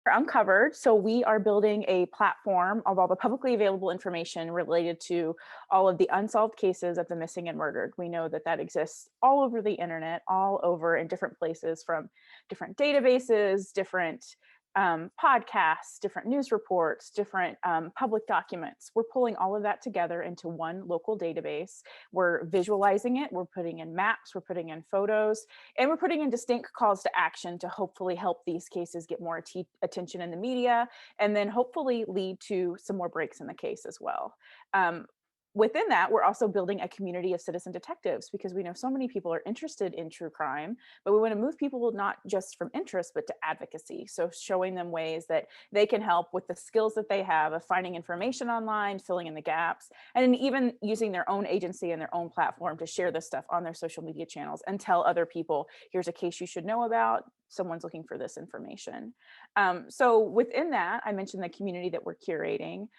Uncovered. So we are building a platform of all the publicly available information related to all of the unsolved cases of the missing and murdered. We know that that exists all over the internet, all over in different places, from different databases, different podcasts, different news reports, different public documents. We're pulling all of that together into one local database. We're visualizing it. We're putting in maps, we're putting in photos, and we're putting in distinct calls to action to hopefully help these cases get more attention in the media, and then hopefully lead to some more breaks in the case as well. Within that, we're also building a community of citizen detectives, because we know so many people are interested in true crime, but we want to move people not just from interest, but to advocacy. So showing them ways that they can help with the skills that they have of finding information online, filling in the gaps, and even using their own agency and their own platform to share this stuff on their social media channels and tell other people, here's a case you should know about. Someone's looking for this information. So within that, I mentioned the community that we're curating.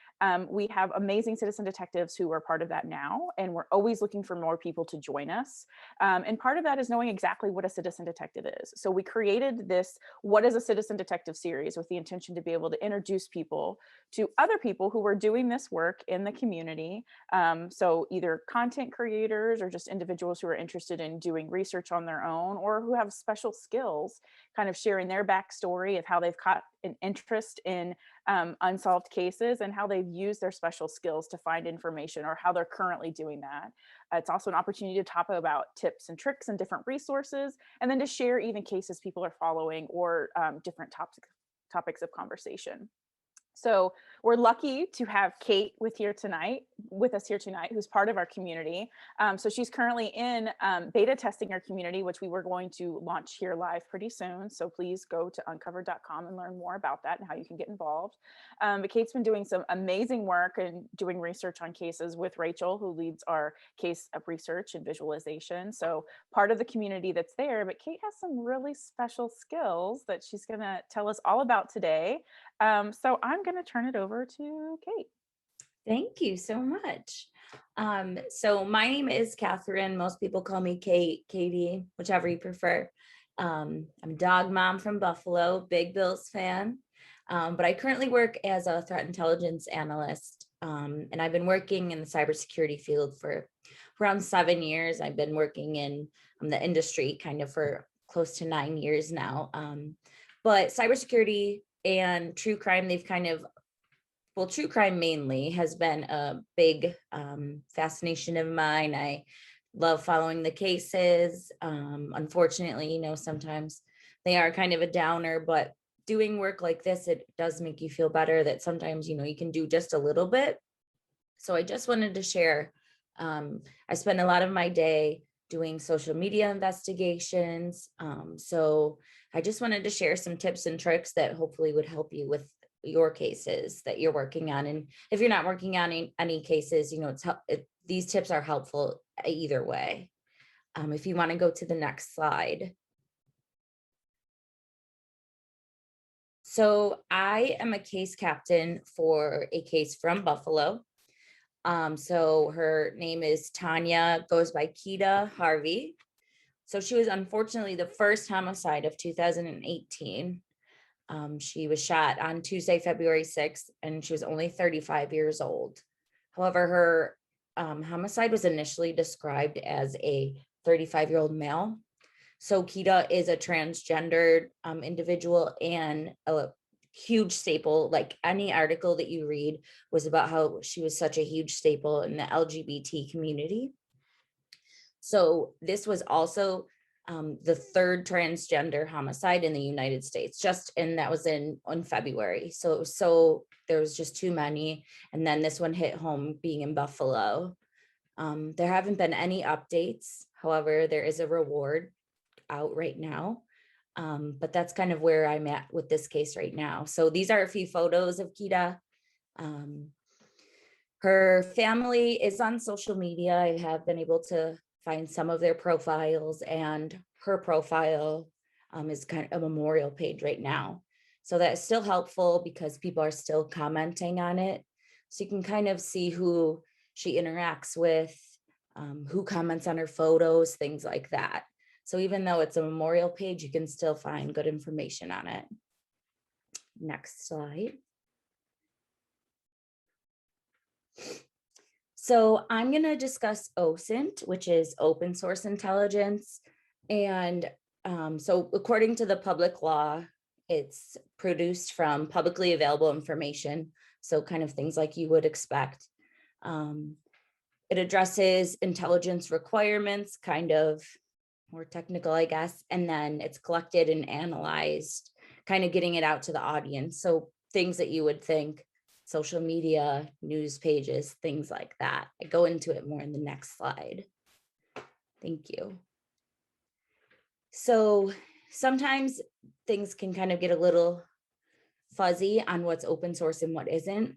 We have amazing citizen detectives who are part of that now, and we're always looking for more people to join us. And part of that is knowing exactly what a citizen detective is. So we created this What is a Citizen Detective series with the intention to be able to introduce people to other people who are doing this work in the community. So either content creators or just individuals who are interested in doing research on their own, or who have special skills, kind of sharing their backstory of how they've caught an interest in unsolved cases and how they've used their special skills to find information, or how they're currently doing that. It's also an opportunity to talk about tips and tricks and different resources, and then to share even cases people are following, or different topics of conversation. So we're lucky to have Kate with us here tonight, who's part of our community. So she's currently in beta testing our community, which we were going to launch here live pretty soon. So please go to uncovered.com and learn more about that and how you can get involved. But Kate's been doing some amazing work and doing research on cases with Rachel, who leads our case of research and visualization. So part of the community that's there, but Kate has some really special skills that she's gonna tell us all about today. So I'm going to turn it over to Kate. Thank you so much. So my name is Catherine. Most people call me Kate, Katie, whichever you prefer. I'm a dog mom from Buffalo, big Bills fan. But I currently work as a threat intelligence analyst. And I've been working in the cybersecurity field for around 7 years. I've been working in the industry kind of for close to 9 years now. But cybersecurity and true crime, true crime mainly has been a big fascination of mine. I love following the cases. Unfortunately, sometimes they are kind of a downer, but doing work like this, it does make you feel better that sometimes, you can do just a little bit. So I just wanted to share, I spend a lot of my day doing social media investigations. So I just wanted to share some tips and tricks that hopefully would help you with your cases that you're working on. And if you're not working on any cases, these tips are helpful either way. If you want to go to the next slide. So I am a case captain for a case from Buffalo. So her name is Tanya, goes by Keita Harvey. So she was unfortunately the first homicide of 2018. She was shot on Tuesday, February 6th, and she was only 35 years old. However, her homicide was initially described as a 35-year-old male. So Keita is a transgendered individual, and a huge staple, like any article that you read was about how she was such a huge staple in the LGBT community. So this was also the third transgender homicide in the United States, and that was in February. So there was just too many. And then this one hit home being in Buffalo. There haven't been any updates. However, there is a reward out right now. But that's kind of where I'm at with this case right now. So these are a few photos of Keita. Her family is on social media. I have been able to find some of their profiles, and her profile is kind of a memorial page right now. So that's still helpful because people are still commenting on it. So you can kind of see who she interacts with, who comments on her photos, things like that. So even though it's a memorial page, you can still find good information on it. Next slide. So I'm going to discuss OSINT, which is open source intelligence. And so according to the public law, it's produced from publicly available information. So kind of things like you would expect. It addresses intelligence requirements, kind of more technical, I guess, and then it's collected and analyzed, kind of getting it out to the audience. So things that you would think, social media, news pages, things like that. I go into it more in the next slide. Thank you. So sometimes things can kind of get a little fuzzy on what's open source and what isn't.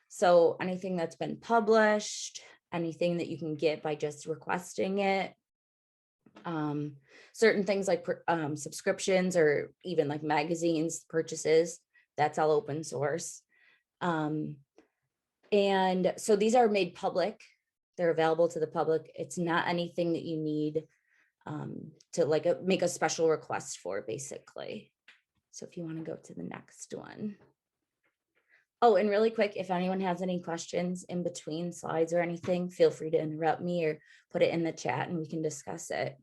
So anything that's been published, anything that you can get by just requesting it, certain things like subscriptions or even like magazines purchases, that's all open source. And so these are made public. They're available to the public. It's not anything that you need to like make a special request for, basically. So if you want to go to the next one. Oh, and really quick, if anyone has any questions in between slides or anything, feel free to interrupt me or put it in the chat and we can discuss it.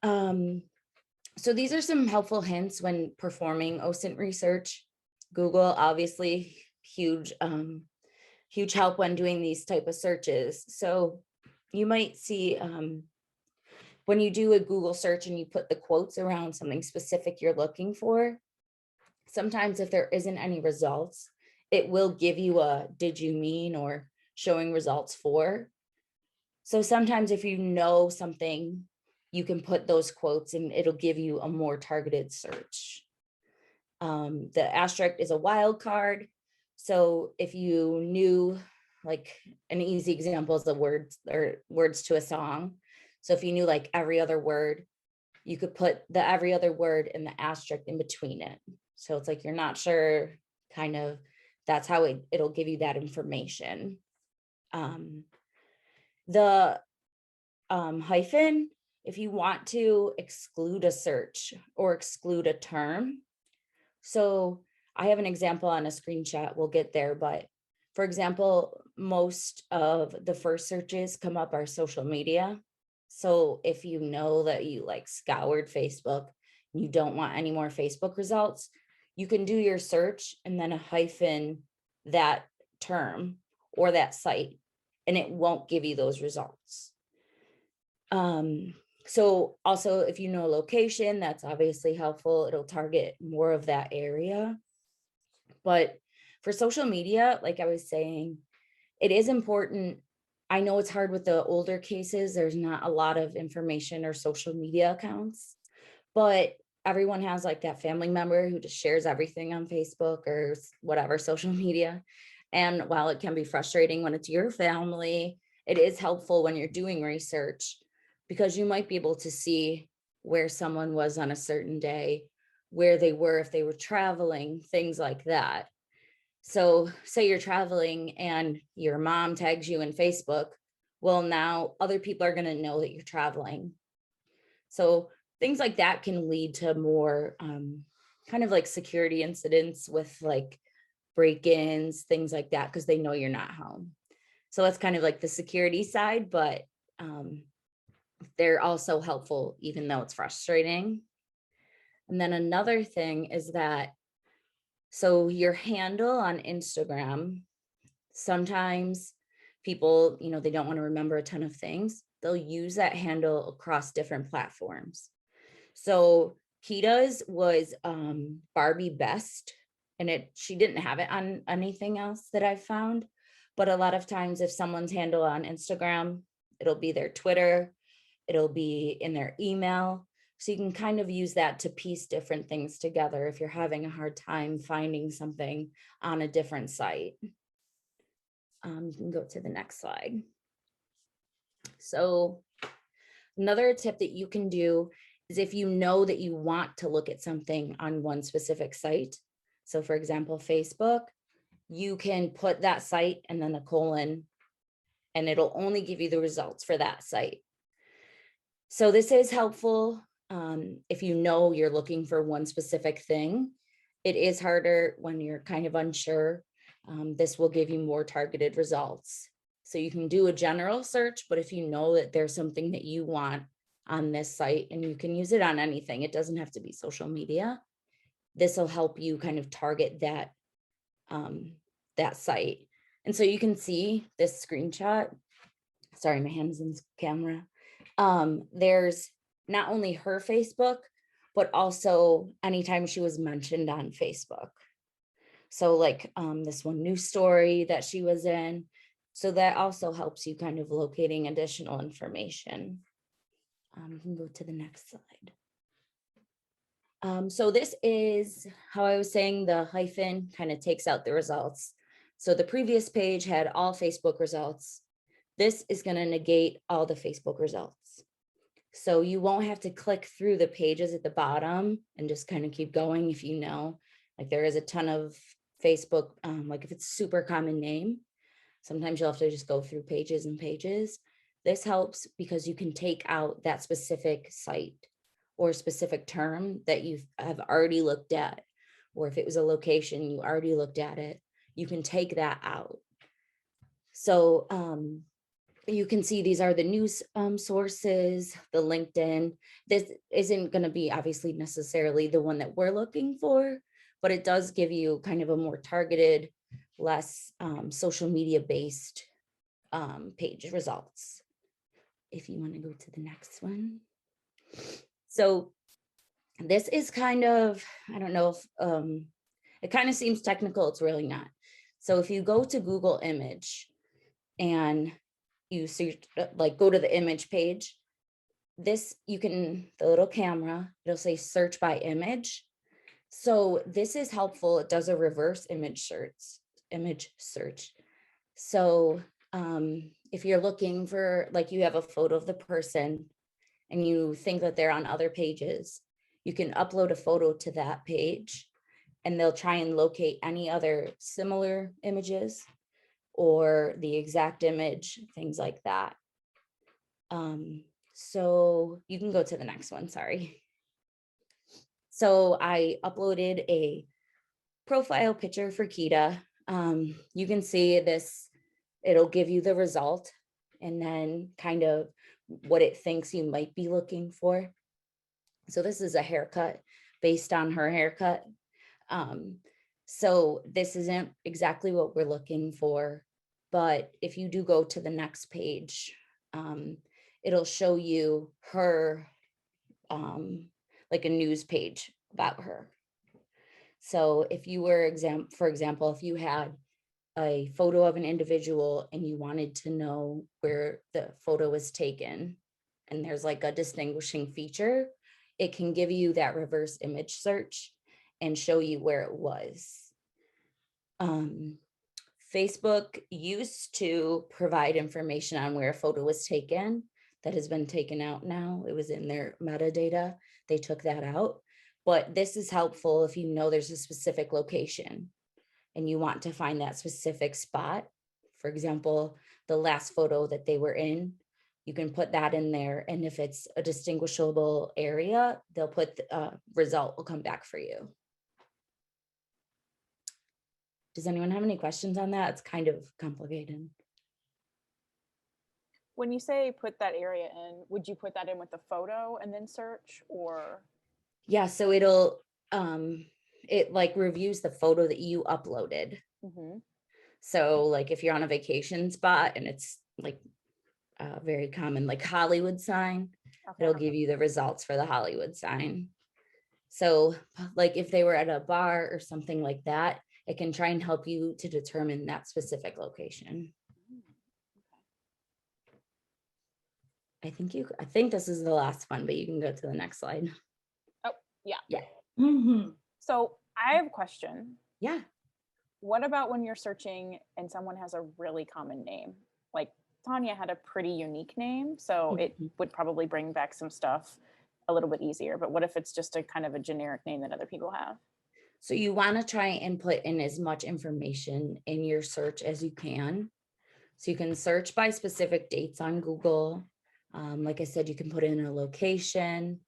So these are some helpful hints when performing OSINT research. Google, obviously, huge help when doing these type of searches. So you might see when you do a Google search and you put the quotes around something specific you're looking for, sometimes if there isn't any results, it will give you a did you mean or showing results for. So sometimes if you know something, you can put those quotes and it'll give you a more targeted search. The asterisk is a wild card. So if you knew, like an easy example is the words or words to a song. So if you knew like every other word, you could put the every other word and the asterisk in between it. So it's like you're not sure, kind of, that's how it'll give you that information. The hyphen, if you want to exclude a search or exclude a term. So I have an example on a screenshot, we'll get there, but for example, most of the first searches come up are social media. So if you know that you like scoured Facebook, you don't want any more Facebook results, you can do your search and then a hyphen that term or that site, and it won't give you those results. So also if you know location, that's obviously helpful. It'll target more of that area. But for social media, like I was saying, it is important. I know it's hard with the older cases. There's not a lot of information or social media accounts, but everyone has like that family member who just shares everything on Facebook or whatever social media. And while it can be frustrating when it's your family, it is helpful when you're doing research because you might be able to see where someone was on a certain day, where they were, if they were traveling, things like that. So say you're traveling and your mom tags you in Facebook. Well, now other people are going to know that you're traveling. So things like that can lead to more kind of like security incidents with like break-ins, things like that, because they know you're not home. So that's kind of like the security side, but they're also helpful, even though it's frustrating. And then another thing is that, so your handle on Instagram, sometimes people, they don't want to remember a ton of things. They'll use that handle across different platforms. So Kita's was Barbie Best, and she didn't have it on anything else that I've found. But a lot of times if someone's handle on Instagram, it'll be their Twitter, it'll be in their email. So you can kind of use that to piece different things together if you're having a hard time finding something on a different site. You can go to the next slide. So another tip that you can do is if you know that you want to look at something on one specific site. So for example, Facebook, you can put that site and then a colon, and it'll only give you the results for that site. So this is helpful if you know you're looking for one specific thing. it is harder when you're kind of unsure. This will give you more targeted results. So you can do a general search, but if you know that there's something that you want on this site, and you can use it on anything, it doesn't have to be social media, this will help you kind of target that that site. And so you can see this screenshot. Sorry, my hand's in the camera. There's not only her Facebook, but also anytime she was mentioned on Facebook. So like this one news story that she was in. So that also helps you kind of locating additional information. You can go to the next slide. So this is how I was saying the hyphen kind of takes out the results. So the previous page had all Facebook results. This is going to negate all the Facebook results. So you won't have to click through the pages at the bottom and just kind of keep going if you know, like there is a ton of Facebook, like if it's a super common name, sometimes you'll have to just go through pages and pages. This helps because you can take out that specific site or specific term that you have already looked at, or if it was a location, you already looked at it, you can take that out. So you can see these are the news sources, the LinkedIn. This isn't going to be obviously necessarily the one that we're looking for, but it does give you kind of a more targeted, less social media based page results. If you want to go to the next one. So this is kind of, I don't know if it kind of seems technical, it's really not. So if you go to Google Image and you search, like go to the image page, this you can, the little camera, it'll say search by image. So this is helpful. It does a reverse image search. So if you're looking for, like you have a photo of the person and you think that they're on other pages, you can upload a photo to that page and they'll try and locate any other similar images or the exact image, things like that. So you can go to the next one, sorry. So I uploaded a profile picture for Kita. You can see this, it'll give you the result and then kind of what it thinks you might be looking for. So this is a haircut based on her haircut. So this isn't exactly what we're looking for, but if you do go to the next page, it'll show you her, like a news page about her. So if you were, for example, if you had a photo of an individual and you wanted to know where the photo was taken, and there's like a distinguishing feature, it can give you that reverse image search and show you where it was. Facebook used to provide information on where a photo was taken. That has been taken out now. It was in their metadata. They took that out. But this is helpful if you know there's a specific location and you want to find that specific spot. For example, the last photo that they were in, you can put that in there. And if it's a distinguishable area, they'll put the result will come back for you. Does anyone have any questions on that? It's kind of complicated. When you say put that area in, would you put that in with the photo and then search, or? Yeah, so it'll, it like reviews the photo that you uploaded. Mm-hmm. So like if you're on a vacation spot and it's like very common, like Hollywood sign, Okay. it'll give you the results for the Hollywood sign. So like if they were at a bar or something like that, it can try and help you to determine that specific location. I think this is the last one, but you can go to the next slide. Oh, yeah. Yeah. Mm-hmm. So I have a question. Yeah. What about when you're searching and someone has a really common name? Like Tanya had a pretty unique name, so it would probably bring back some stuff a little bit easier. But what if it's just a kind of a generic name that other people have? So you want to try and put in as much information in your search as you can. So you can search by specific dates on Google. Like I said, you can put in a location.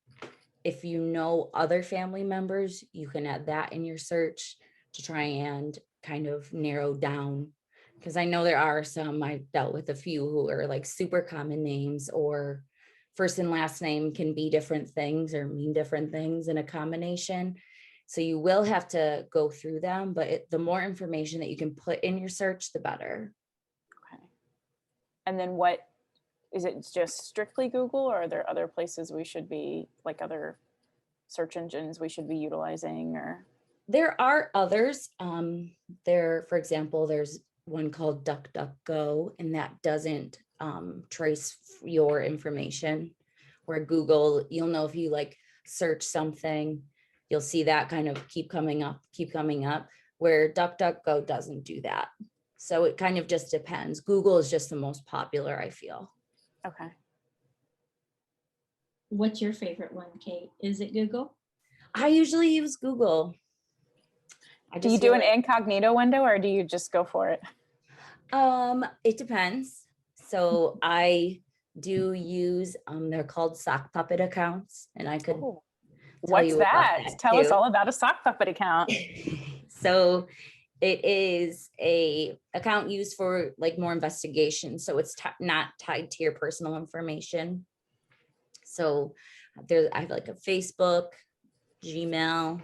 if you know other family members, you can add that in your search to try and kind of narrow down. Because I know there are some, I've dealt with a few who are like super common names, or first and last name can be different things or mean different things in a combination. So you will have to go through them, but the more information that you can put in your search, the better. Okay. And then what, is it just strictly Google, or are there other places we should be, like other search engines we should be utilizing, or? There are others. There, for example, there's one called DuckDuckGo, and that doesn't trace your information. Where Google, you'll know if you like search something, you'll see that kind of keep coming up, where DuckDuckGo doesn't do that. So it kind of just depends. Google is just the most popular, I feel. Okay. What's your favorite one, Kate? Is it Google? I usually use Google. Do you do an incognito window, or do you just go for it? It depends. So I do use they're called sock puppet accounts, and I could tell What's you about that? Tell us all about a sock puppet account. So it is a account used for like more investigation. So it's not tied to your personal information. So I have like a Facebook, Gmail,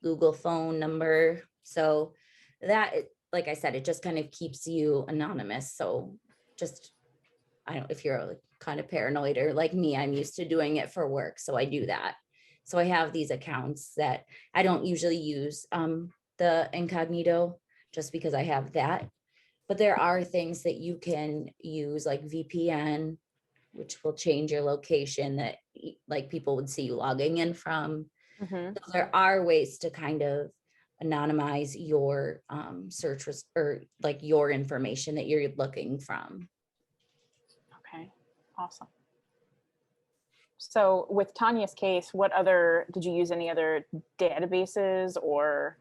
Google phone number. So that, like I said, it just kind of keeps you anonymous. So just, I don't know if you're like kind of paranoid or like me, I'm used to doing it for work. So I do that. So I have these accounts that I don't usually use the incognito, just because I have that. But there are things that you can use like VPN, which will change your location that like people would see you logging in from. Mm-hmm. So there are ways to kind of anonymize your search or like your information that you're looking from. Okay, awesome. So with Tanya's case, did you use any other databases or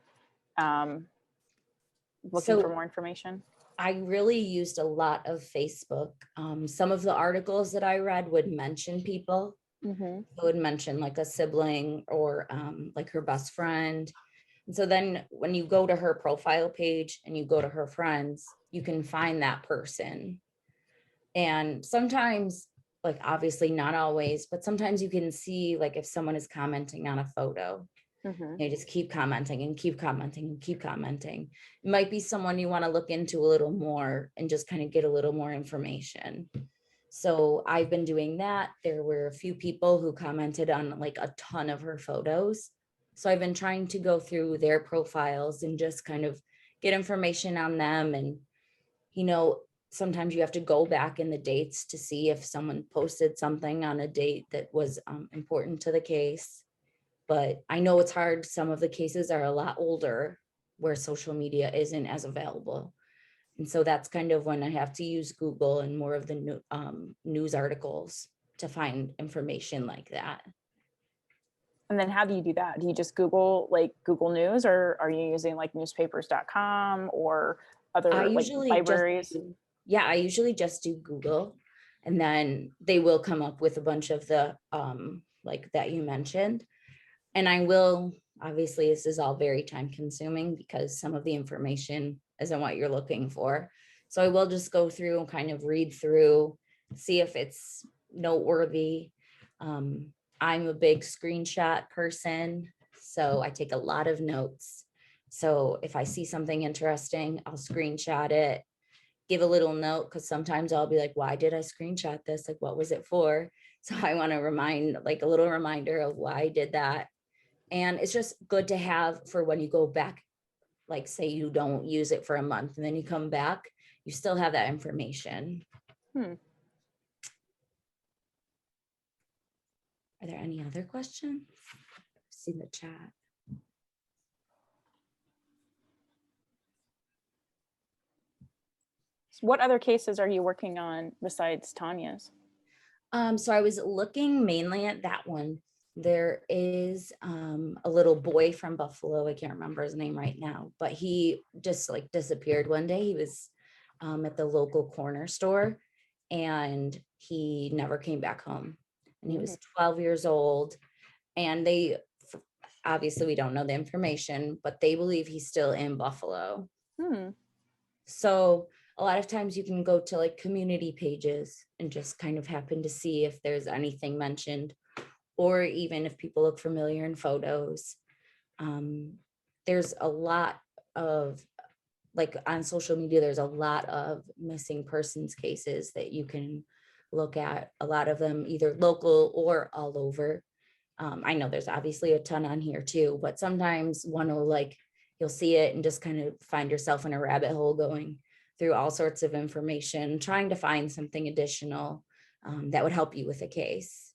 looking for more information? I really used a lot of Facebook. Some of the articles that I read would mention people. Mm-hmm. It would mention like a sibling or like her best friend. And so then when you go to her profile page and you go to her friends, you can find that person. And sometimes, like obviously not always, but sometimes you can see like if someone is commenting on a photo, Mm-hmm. they just keep commenting and keep commenting and keep commenting. It might be someone you want to look into a little more and just kind of get a little more information. So I've been doing that. There were a few people who commented on like a ton of her photos. So I've been trying to go through their profiles and just kind of get information on them. And, sometimes you have to go back in the dates to see if someone posted something on a date that was important to the case. But I know it's hard. Some of the cases are a lot older where social media isn't as available. And so that's kind of when I have to use Google and more of the news articles to find information like that. And then how do you do that? Do you just Google News, or are you using like newspapers.com or other libraries? I usually just do Google, and then they will come up with a bunch of the like that you mentioned. And I will, obviously, this is all very time consuming because some of the information isn't what you're looking for. So I will just go through and kind of read through, see if it's noteworthy. I'm a big screenshot person, so I take a lot of notes. So if I see something interesting, I'll screenshot it, give a little note, because sometimes I'll be like, why did I screenshot this? Like, what was it for? So I want to like a little reminder of why I did that. And it's just good to have for when you go back, like say you don't use it for a month and then you come back, you still have that information. Are there any other questions? See the chat. What other cases are you working on besides Tanya's? So I was looking mainly at that one. There is a little boy from Buffalo. I can't remember his name right now, but he just like disappeared one day. He was at the local corner store and he never came back home. And he was 12 years old. and obviously we don't know the information, but they believe he's still in Buffalo. Hmm. So a lot of times you can go to like community pages and just kind of happen to see if there's anything mentioned, or even if people look familiar in photos. There's a lot of, like on social media, there's a lot of missing persons cases that you can look at, a lot of them either local or all over. I know there's obviously a ton on here too, but sometimes one will you'll see it and just kind of find yourself in a rabbit hole going through all sorts of information, trying to find something additional that would help you with a case.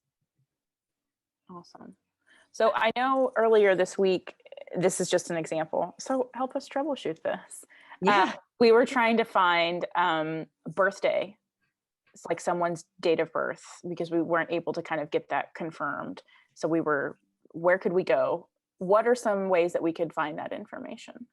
Awesome. So I know earlier this week, this is just an example, so help us troubleshoot this. Yeah. We were trying to find birthday. It's like someone's date of birth, because we weren't able to kind of get that confirmed. So where could we go? What are some ways that we could find that information?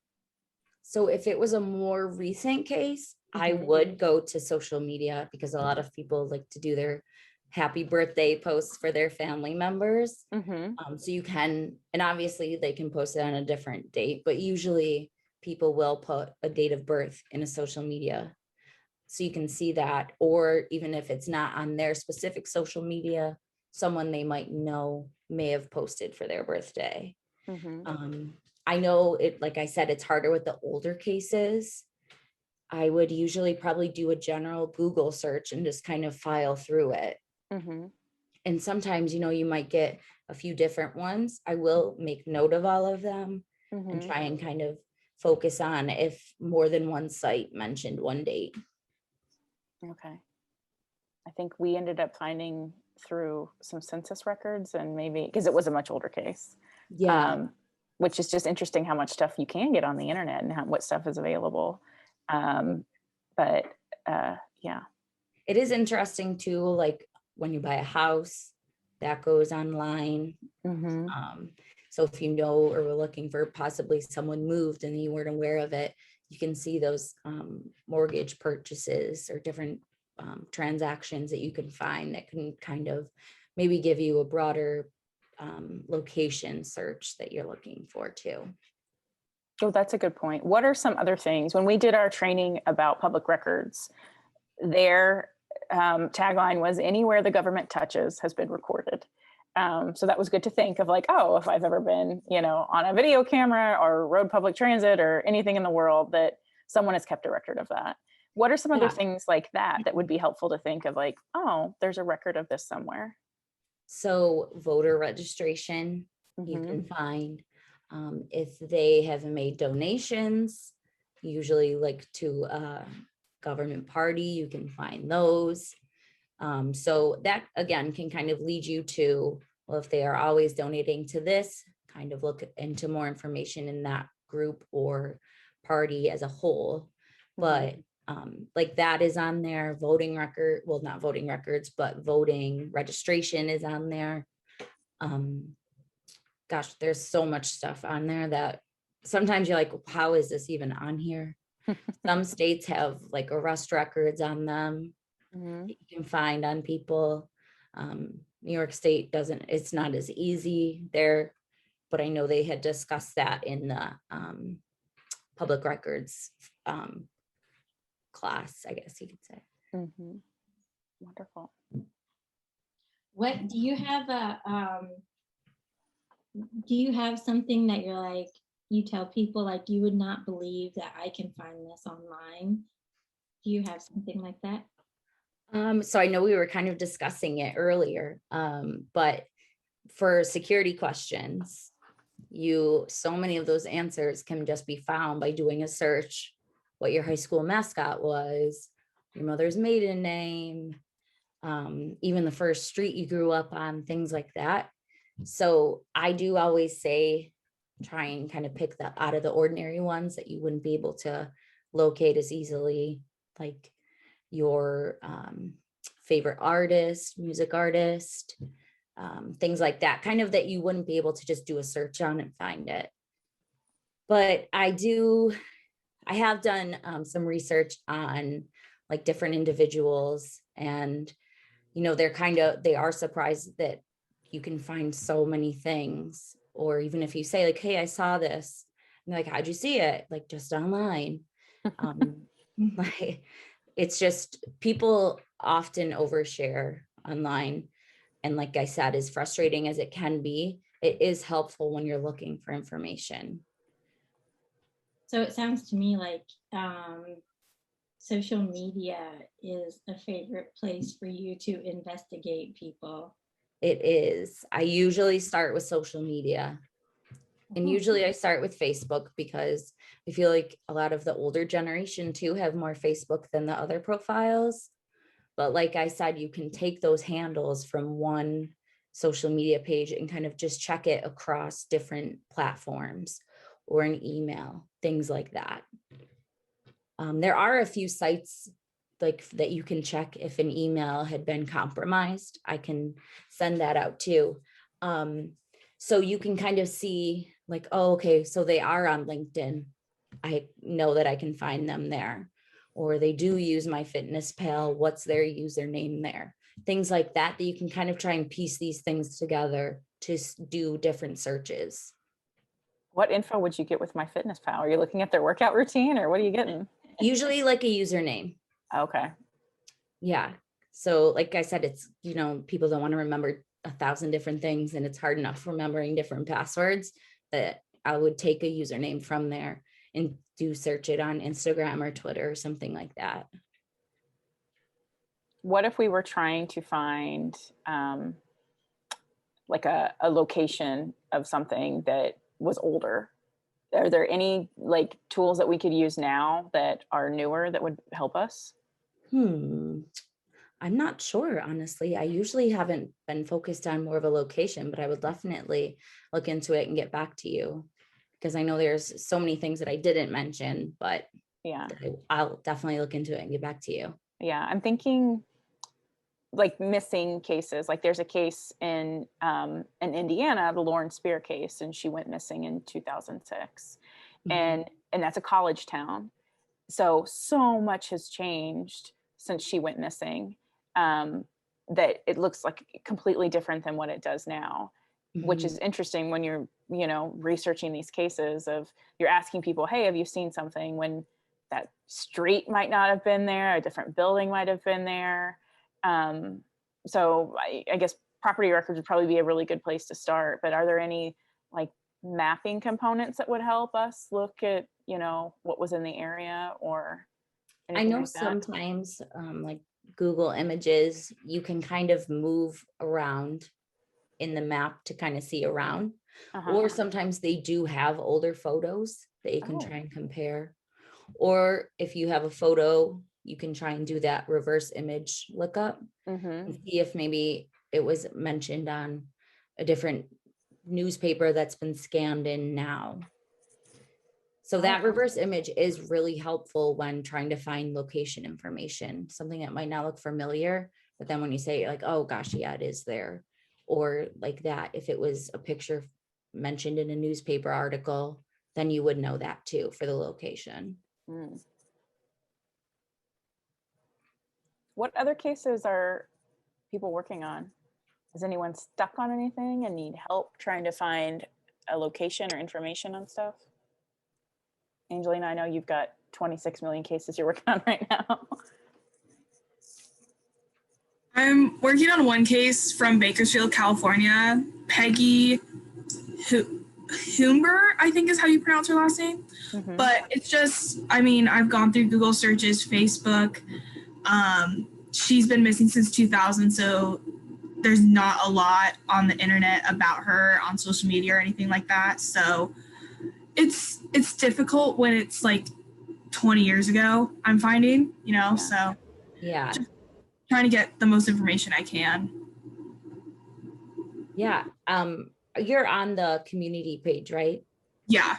So if it was a more recent case, I would go to social media, because a lot of people like to do their happy birthday posts for their family members. So you can, and obviously they can post it on a different date, but usually people will put a date of birth in a social media. So you can see that, or even if it's not on their specific social media, someone they might know may have posted for their birthday. I know it, like I said, it's harder with the older cases. I would usually probably do a general Google search and just kind of file through it. And sometimes, you might get a few different ones. I will make note of all of them and try and kind of focus on if more than one site mentioned one date. Okay. I think we ended up finding through some census records, and maybe because it was a much older case. Yeah. Which is just interesting how much stuff you can get on the internet and what stuff is available. But yeah. It is interesting too, like when you buy a house, that goes online. So if you know, or were looking for possibly someone moved and you weren't aware of it, you can see those mortgage purchases or different transactions that you can find that can kind of maybe give you a broader location search that you're looking for too. Oh, that's a good point. What are some other things? When we did our training about public records, their tagline was "Anywhere the government touches has been recorded." So that was good to think of, like, oh, if I've ever been, on a video camera or rode public transit or anything in the world, that someone has kept a record of that. What are some other things like that would be helpful to think of, like, oh, there's a record of this somewhere? So voter registration, you can find. If they have made donations, usually like to a government party, you can find those. So that again can kind of lead you to, well, if they are always donating to this, kind of look into more information in that group or party as a whole. But like that is on there. Voting record, well, not voting records, but voting registration is on there. Gosh, there's so much stuff on there that sometimes you're like, how is this even on here? Some states have like arrest records on them. You can find on people. New York State doesn't, it's not as easy there, but I know they had discussed that in the public records class, I guess you could say. Wonderful. What do you have do you have something that you're like, you tell people like, you would not believe that I can find this online? Do you have something like that? So I know we were kind of discussing it earlier, but for security questions, so many of those answers can just be found by doing a search, what your high school mascot was, your mother's maiden name, even the first street you grew up on, things like that. So I do always say, try and kind of pick the out of the ordinary ones that you wouldn't be able to locate as easily, like your favorite artist, music artist, things like that, kind of that you wouldn't be able to just do a search on and find it. But I have done some research on like different individuals, and they are surprised that you can find so many things. Or even if you say like, hey, I saw this, and they're like, how'd you see it? Like, just online. Like, it's just people often overshare online. And like I said, as frustrating as it can be, it is helpful when you're looking for information. So it sounds to me like social media is a favorite place for you to investigate people. It is. I usually start with social media. And usually I start with Facebook because I feel like a lot of the older generation too have more Facebook than the other profiles. But like I said, you can take those handles from one social media page and kind of just check it across different platforms or an email, things like that. There are a few sites like that you can check if an email had been compromised. I can send that out too. So you can kind of see like, oh, okay, so they are on LinkedIn. I know that I can find them there. Or they do use MyFitnessPal. What's their username there? Things like that, that you can kind of try and piece these things together to do different searches. What info would you get with MyFitnessPal? Are you looking at their workout routine or what are you getting? Usually like a username. Okay. Yeah. So like I said, it's, you know, people don't want to remember 1,000 different things and it's hard enough remembering different passwords, that I would take a username from there and do search it on Instagram or Twitter or something like that. What if we were trying to find like a location of something that was older? Are there any like tools that we could use now that are newer that would help us? I'm not sure, honestly. I usually haven't been focused on more of a location, but I would definitely look into it and get back to you because I know there's so many things that I didn't mention, but Yeah. I'll definitely look into it and get back to you. Yeah. I'm thinking like missing cases. Like there's a case in Indiana, the Lauren Spear case, and she went missing in 2006. Mhm. And that's a college town. So much has changed since she went missing, that it looks like completely different than what it does now, which is Mhm. interesting when you're, you know, researching these cases of you're asking people, hey, have you seen something, when that street might not have been there, a different building might have been there. So I guess property records would probably be a really good place to start, but are there any like mapping components that would help us look at, you know, what was in the area or I anything know like that? sometimes like Google Images, you can kind of move around in the map to kind of see around. Uh-huh. Or sometimes they do have older photos that you can Oh. try and compare. Or if you have a photo, you can try and do that reverse image lookup Mm-hmm. and see if maybe it was mentioned on a different newspaper that's been scanned in now. So Oh, that reverse image is really helpful when trying to find location information, something that might not look familiar, but then when you say like, oh gosh, yeah, it is there. Or like that, if it was a picture mentioned in a newspaper article, then you would know that too for the location. mm. What other cases are people working on? Is anyone stuck on anything and need help trying to find a location or information on stuff? Angelina, I know you've got 26 million cases you're working on right now. I'm working on one case from Bakersfield, California. Peggy Humber, I think is how you pronounce her last name. Mm-hmm. But it's just, I mean, I've gone through Google searches, Facebook. She's been missing since 2000, so there's not a lot on the internet about her on social media or anything like that. So it's difficult when it's like 20 years ago, I'm finding, you know, so Yeah. just trying to get the most information I can. Yeah. You're on the community page, right? Yeah.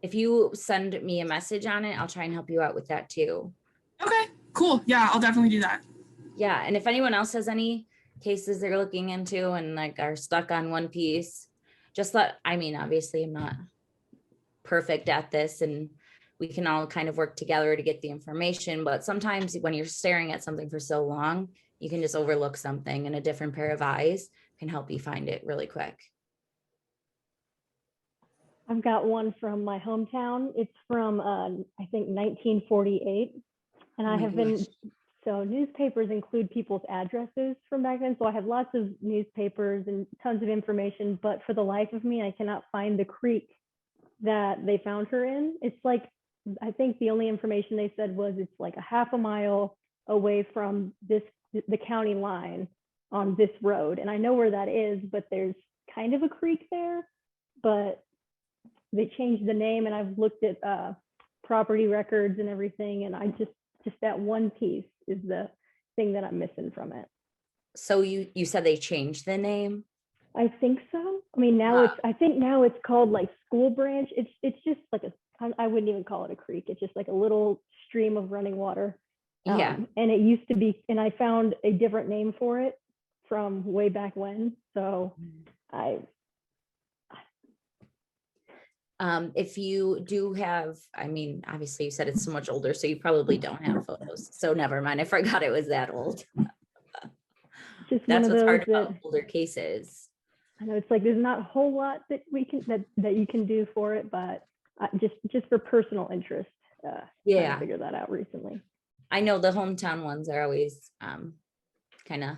If you send me a message on it, I'll try and help you out with that too. Okay, cool. Yeah, I'll definitely do that. Yeah. And if anyone else has any cases they're looking into and like are stuck on one piece, just I mean, obviously I'm not perfect at this and we can all kind of work together to get the information. But sometimes when you're staring at something for so long, you can just overlook something and a different pair of eyes can help you find it really quick. I've got one from my hometown. It's from, I think, 1948. And I have been, so newspapers include people's addresses from back then. So I have lots of newspapers and tons of information, but for the life of me, I cannot find the creek that they found her in. It's like, I think the only information they said was it's like a half a mile away from the county line on this road. And I know where that is, but there's kind of a creek there, but they changed the name, and I've looked at property records and everything. And I just that one piece is the thing that I'm missing from it. So you said they changed the name? I think so. I mean, now I think now it's called like School Branch. It's just like I wouldn't even call it a creek. It's just like a little stream of running water. Yeah. And it used to be, and I found a different name for it from way back when. So if you do have, I mean, obviously you said it's so much older, so you probably don't have photos. So never mind. I forgot it was that old. That's what's hard about older cases. I know it's like there's not a whole lot that we can that you can do for it, but just for personal interest, trying to figure that out recently. I know the hometown ones are always kind of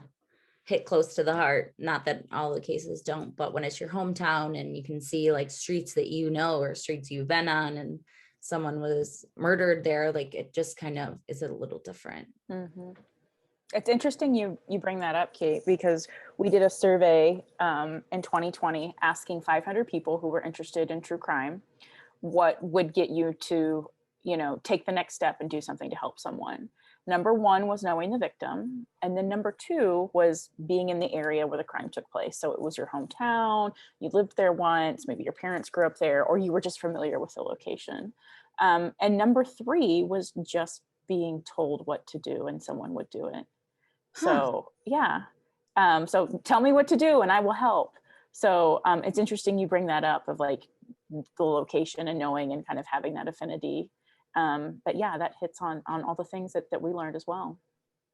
hit close to the heart. Not that all the cases don't, but when it's your hometown and you can see like streets that you know or streets you've been on and someone was murdered there, like it just kind of is a little different. Mm-hmm. It's interesting you bring that up, Kate, because we did a survey in 2020 asking 500 people who were interested in true crime, what would get you to, take the next step and do something to help someone. Number one was knowing the victim. And then number two was being in the area where the crime took place. So it was your hometown, you lived there once, maybe your parents grew up there, or you were just familiar with the location. And number three was just being told what to do and someone would do it. So, so tell me what to do and I will help. So it's interesting you bring that up of like the location and knowing and kind of having that affinity. But yeah, that hits on all the things that we learned as well.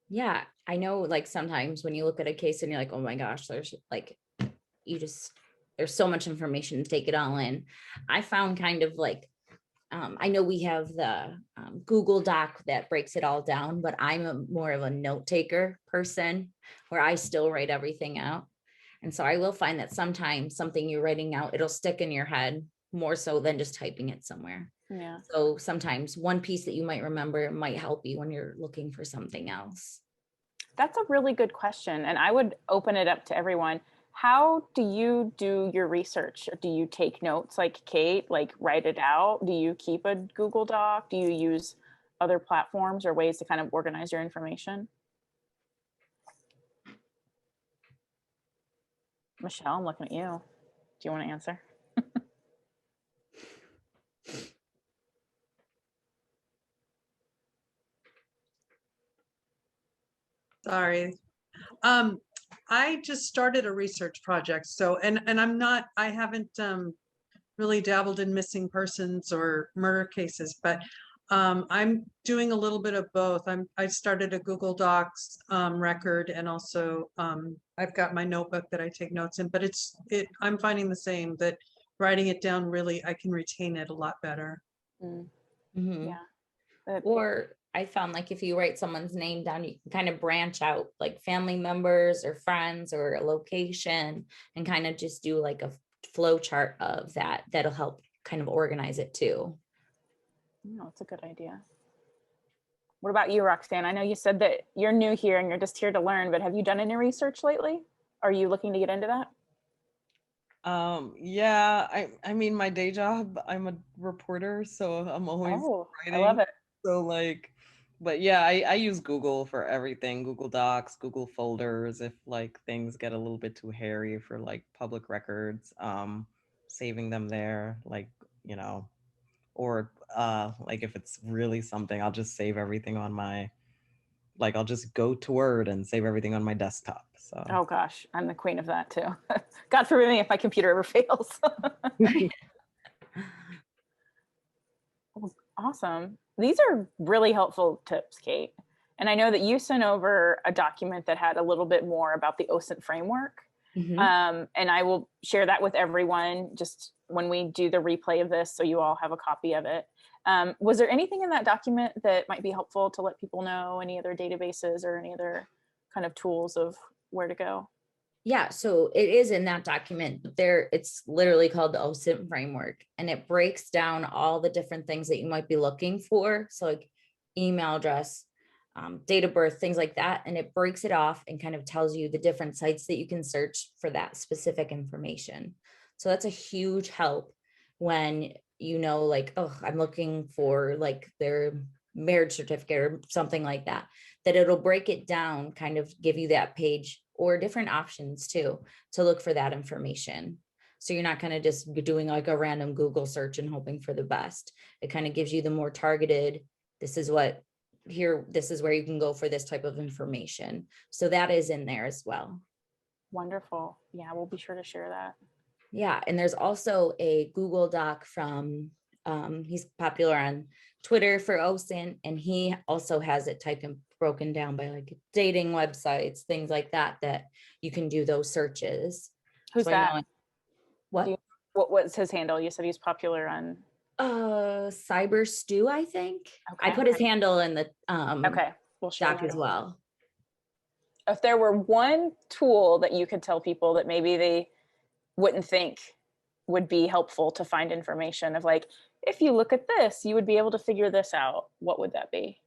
Yeah. I know like sometimes when you look at a case and you're like, oh my gosh, there's like, there's so much information to take it all in. I found kind of like, I know we have the Google Doc that breaks it all down, but I'm more of a note taker person where I still write everything out. And so I will find that sometimes something you're writing out, it'll stick in your head more so than just typing it somewhere. Yeah. So sometimes one piece that you might remember might help you when you're looking for something else. That's a really good question. And I would open it up to everyone. How do you do your research? Do you take notes like Kate, like write it out? Do you keep a Google Doc? Do you use other platforms or ways to kind of organize your information? Michelle, I'm looking at you. Do you want to answer? Sorry. I just started a research project. So, and I haven't really dabbled in missing persons or murder cases, but I'm doing a little bit of both. I started a Google Docs record, and also I've got my notebook that I take notes in, but I'm finding the same, that writing it down, really, I can retain it a lot better. Mm-hmm. Yeah. Or I found like if you write someone's name down, you can kind of branch out like family members or friends or a location and kind of just do like a flow chart of that. That'll help kind of organize it too. No, it's a good idea. What about you, Roxanne? I know you said that you're new here and you're just here to learn, but have you done any research lately? Are you looking to get into that? Yeah, I mean, my day job, I'm a reporter, so I'm always writing. I love it. So like, but yeah, I use Google for everything. Google Docs, Google folders, if like things get a little bit too hairy for like public records, saving them there, like, or like if it's really something, I'll just save everything on my, like I'll just go to Word and save everything on my desktop. So. Oh gosh, I'm the queen of that too. God forbid me if my computer ever fails. Well, awesome. These are really helpful tips, Kate. And I know that you sent over a document that had a little bit more about the OSINT framework. And I will share that with everyone just when we do the replay of this, so you all have a copy of it. Was there anything in that document that might be helpful to let people know, any other databases or any other kind of tools of where to go? Yeah, so it is in that document. There, it's literally called the OSINT framework, and it breaks down all the different things that you might be looking for. So like email address, date of birth, things like that. And it breaks it off and kind of tells you the different sites that you can search for that specific information. So that's a huge help when you know, like, oh, I'm looking for like their marriage certificate or something like that, that it'll break it down, kind of give you that page or different options too, to look for that information. So you're not kind of just doing like a random Google search and hoping for the best. It kind of gives you the more targeted, this is what here, this is where you can go for this type of information. So that is in there as well. Wonderful. Yeah, we'll be sure to share that. Yeah, and there's also a Google Doc from, he's popular on Twitter for OSINT, and he also has it typed and broken down by like dating websites, things like that, that you can do those searches. Who's So that? What? What's his handle? You said he's popular on Cyber Stew, I think. Okay. I put his handle in the okay, we'll share doc as well. If there were one tool that you could tell people that maybe they wouldn't think would be helpful to find information of, like, if you look at this, you would be able to figure this out, what would that be?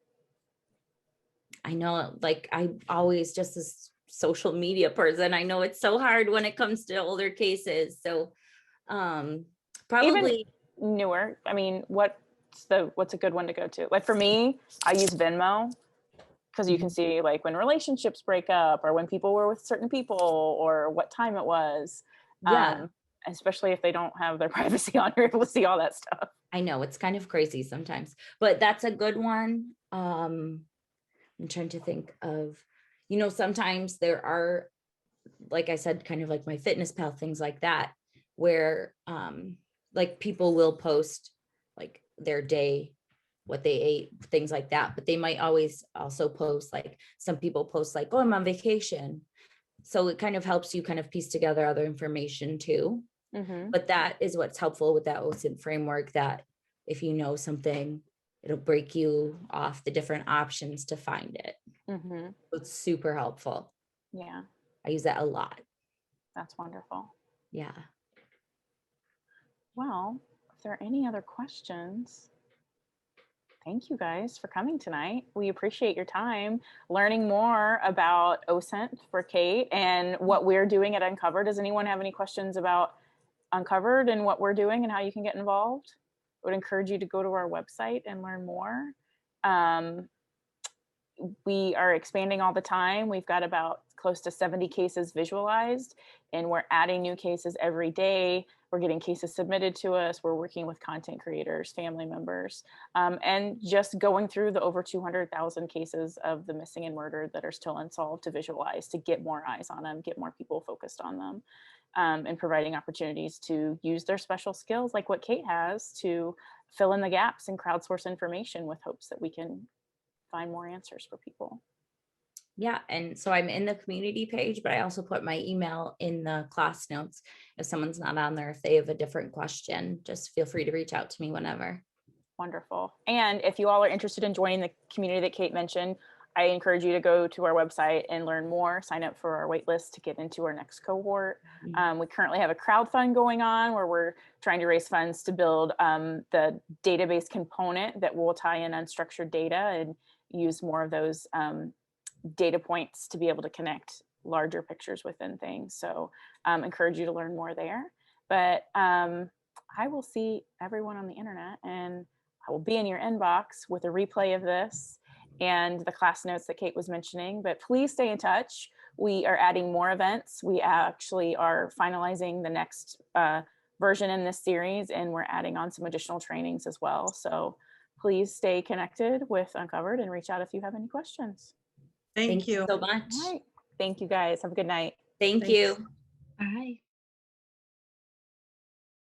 I know, like, I always just this social media person. I know it's so hard when it comes to older cases. So probably even newer. I mean, what's a good one to go to? Like for me, I use Venmo because you can see like when relationships break up or when people were with certain people or what time it was. Yeah. Especially if they don't have their privacy on, you're able to see all that stuff. I know it's kind of crazy sometimes, but that's a good one. I'm trying to think of, you know, sometimes there are, like I said, kind of like MyFitnessPal, things like that, where like people will post like their day, what they ate, things like that, but they might always also post, like some people post like, oh, I'm on vacation. So it kind of helps you kind of piece together other information too. But that is what's helpful with that OSINT framework, that if you know something, it'll break you off the different options to find it. So it's super helpful. Yeah. I use that a lot. That's wonderful. Yeah. Well, if there are any other questions, thank you guys for coming tonight. We appreciate your time learning more about OSINT for Kate and what we're doing at Uncovered. Does anyone have any questions about Uncovered and what we're doing and how you can get involved? I would encourage you to go to our website and learn more. We are expanding all the time. We've got about close to 70 cases visualized, and we're adding new cases every day. We're getting cases submitted to us. We're working with content creators, family members, and just going through the over 200,000 cases of the missing and murdered that are still unsolved to visualize, to get more eyes on them, get more people focused on them. And providing opportunities to use their special skills like what Kate has to fill in the gaps and crowdsource information with hopes that we can find more answers for people. Yeah, and so I'm in the community page, but I also put my email in the class notes. If someone's not on there, if they have a different question, just feel free to reach out to me whenever. Wonderful. And if you all are interested in joining the community that Kate mentioned, I encourage you to go to our website and learn more, sign up for our wait list to get into our next cohort. We currently have a crowdfund going on where we're trying to raise funds to build the database component that will tie in unstructured data and use more of those data points to be able to connect larger pictures within things. So encourage you to learn more there. But I will see everyone on the internet, and I will be in your inbox with a replay of this and the class notes that Kate was mentioning. But please stay in touch. We are adding more events. We actually are finalizing the next version in this series, and we're adding on some additional trainings as well. So please stay connected with Uncovered and reach out if you have any questions. Thank you so much. All right. Thank you guys. Have a good night. Thank Thanks. you. Bye.